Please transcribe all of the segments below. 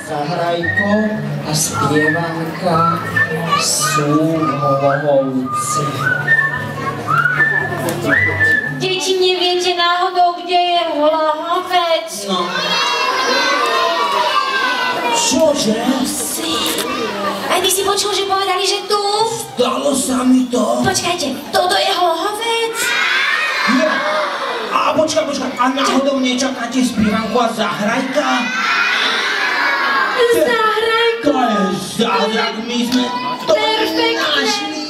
Zahrajko a spievanka sú holovci. Deti, neviete náhodou, kde je holohovec? No. Čože? Aj ty si počul, že povedali, že tu? Stalo sa mi to. Počkajte, toto je holohovec? Ja. A počkaj, a náhodou nečakáte spievanku a Zahrajka? Zahrajko! To je zázrak, my sme to našli.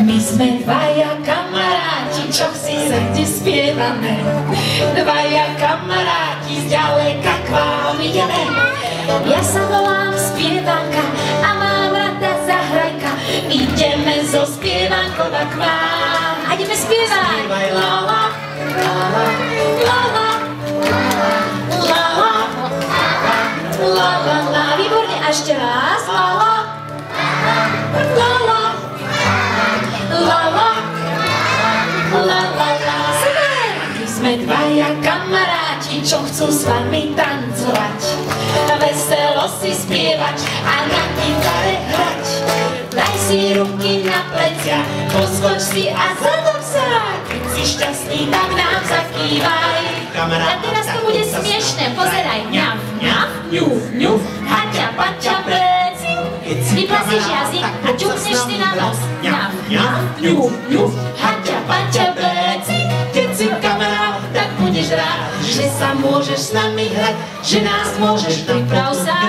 My sme dvaja kamaráti, čo si srdci spievame. Dvaja kamaráti, zďaleka k vám ideme. Ja sa volám spievanka a mám rada Zahrajka. Ideme zo spievankou k vám. A ideme spievať. Spievaj lala, lala, lala, lala, lala, lala. Výborne, a ešte raz. Lala, lala, lala, lala, lala. Super! My sme dvaja kamaráti, čo chcú s vami tancovať, veselo si spievať a na gitare hrať. Daj si ruky na plecia, poskoč si a zadob sa. Keď si šťastný, tak nám zakývaj. A teraz to bude smiešné, pozeraj. Ňaf, ňaf, ňuf, ňuf, haťa, paťa, pleci. Vyplasíš jazyk a ťukneš si na nos. Ňaf, ňaf, ňuf, ňuf, haťa, paťa, pleci. Keď si kamarát, tak budeš rád, že sa môžeš s nami hrať, že nás môžeš priprav sa.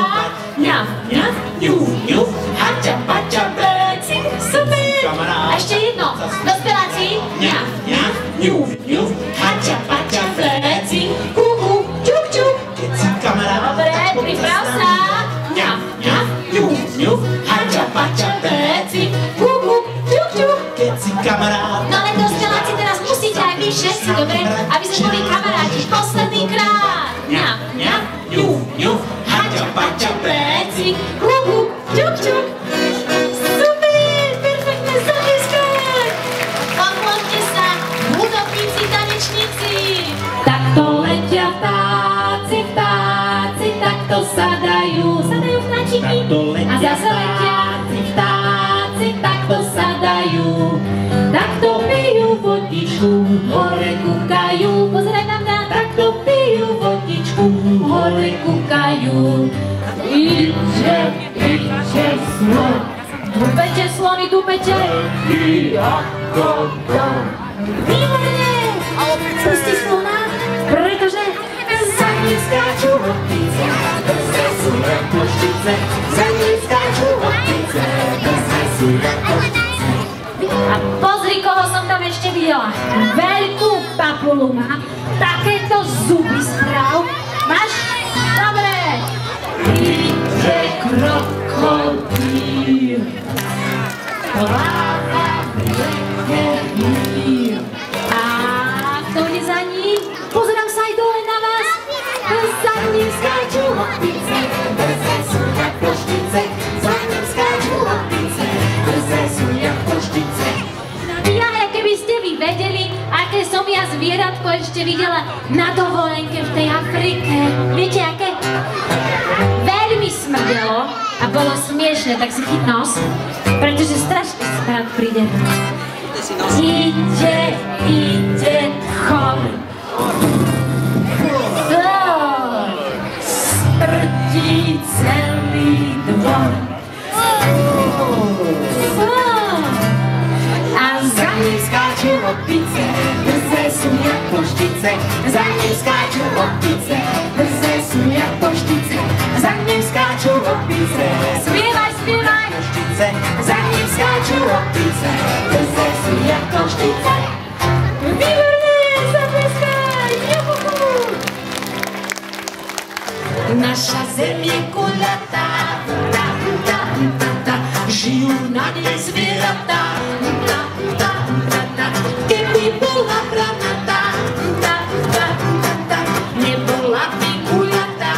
Ňaf, ňaf, ňuf, ňuf, haťa, paťa, pleci. Super! A ešte jedno, dospeláci. Ňaf, ňaf, ňuf, ňuf, haťa, paťa, pleci. Kuku, ťuk, ťuk. Keď si kamarát, dobre, priprav sa. Ňaf, ňaf, ňuf, ňuf, haťa, paťa, pleci. Kuku, ťuk, ťuk. Keď si kamarát. No ale dospeláci, teraz musíte aj vy všetci, dobre? Aby sme boli kamaráti posledný krát. Ňaf, ňaf, ňuf, ňuf, haťa, paťa, pleci. Kuku, ťuk, ťuk. Super, perfektné zapieskať. Odložte sa, hudobníci, tanečníci. Takto letia vtáci, vtáci, takto sadajú vtáčiky. A zase letia vtáci, takto sadajú. Takto pijú vodičku, hore kúkajú. Pozeraj na mňa, takto pijú vodičku, hore kúkajú. Ide slon. Dupete, slony, dupete. I ako dom. Výborne! Pusti slona, pretože za ním skáču opice. Brze sú jak poštice, za ním skáču opice. Brze sú jak poštice. A pozri, koho som tam ešte videla. Veľkú papulu má, takéto zuby správ. Máš? Dobre. Ide krokodíl. Pláva v rieke hnír. A kto ide za ním? Pozerám sa aj dole na vás. Za ním skáču opice. Brze sú jak poštice. Za ním skáču opice. Brze sú jak poštice. Ja, keby ste vy vedeli, aké som ja zvieratko ešte videla na dovolenke v tej Afrike. Viete, aké? Veľmi smrdelo a bolo smiešne, tak si chyť nos, pretože strašne smrad príde. Ide chor. Smrdí celý dvor. A za ním skáču opice, brze sú jak poštice. Za ním skáču opice, brze sú jak poštice. Za ním skáču opice, spievaj, spievaj. Poštice, za ním skáču opice, brze sú jak poštice. Výborné, zatleskaj, juhu. Naša zem je kulatá, žijú na nej zvieratá. Keby bola hranatá, nebola by kulatá.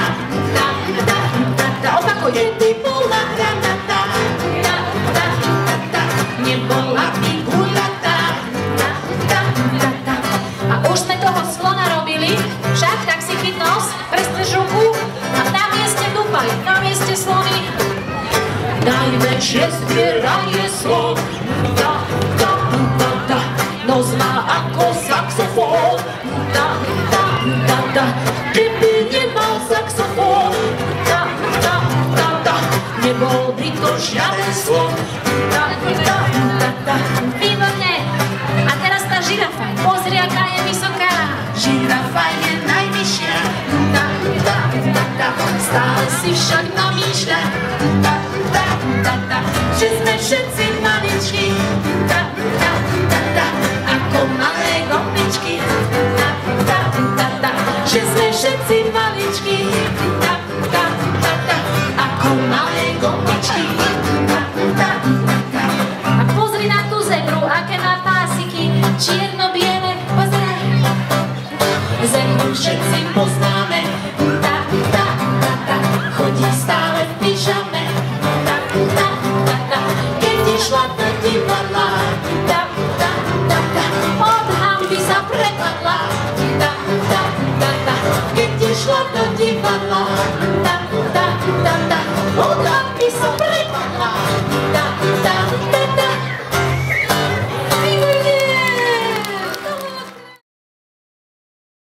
Opakuj, keby bola hranatá, nebola by kulatá. A už sme toho slona robili, však tak si chyť nos, prestrež ruku a na mieste dúfaj, na mieste že zbieraje slov. Ta, ta, ta, ta, no zná ako saxofón. Ta, ta, ta, ta, keby nemal saxofón. Ta, ta, ta, ta, nebol by to žiaden slov. Ta, ta, ta, ta. Výborne. A teraz tá žirafa. Pozri, aká je vysoká. Žirafa je najvyššia. Ta, ta, ta, ta, stále si však namýšľa. Ta, ta, ta, ta, že sme všetci maličky. Ta, ta, ta, ta, ako malé gombičky. Ta, ta, ta, ta, že sme všetci maličky. Ta, ta, ta, ta, ako malé gombičky. Ta, ta, ta, ta. A pozri na tú zebru, aké má pásiky. Čierno-biele, pozeraj. Zebru všetci poznáme. Ta, ta, ta, ta, chodí stále v pyžame. Ta, ta, ta, ta, keď išla do divadla. Ta, ta, ta, ta, od hanby sa prepadla. Ta, ta, ta, ta, keď išla do divadla.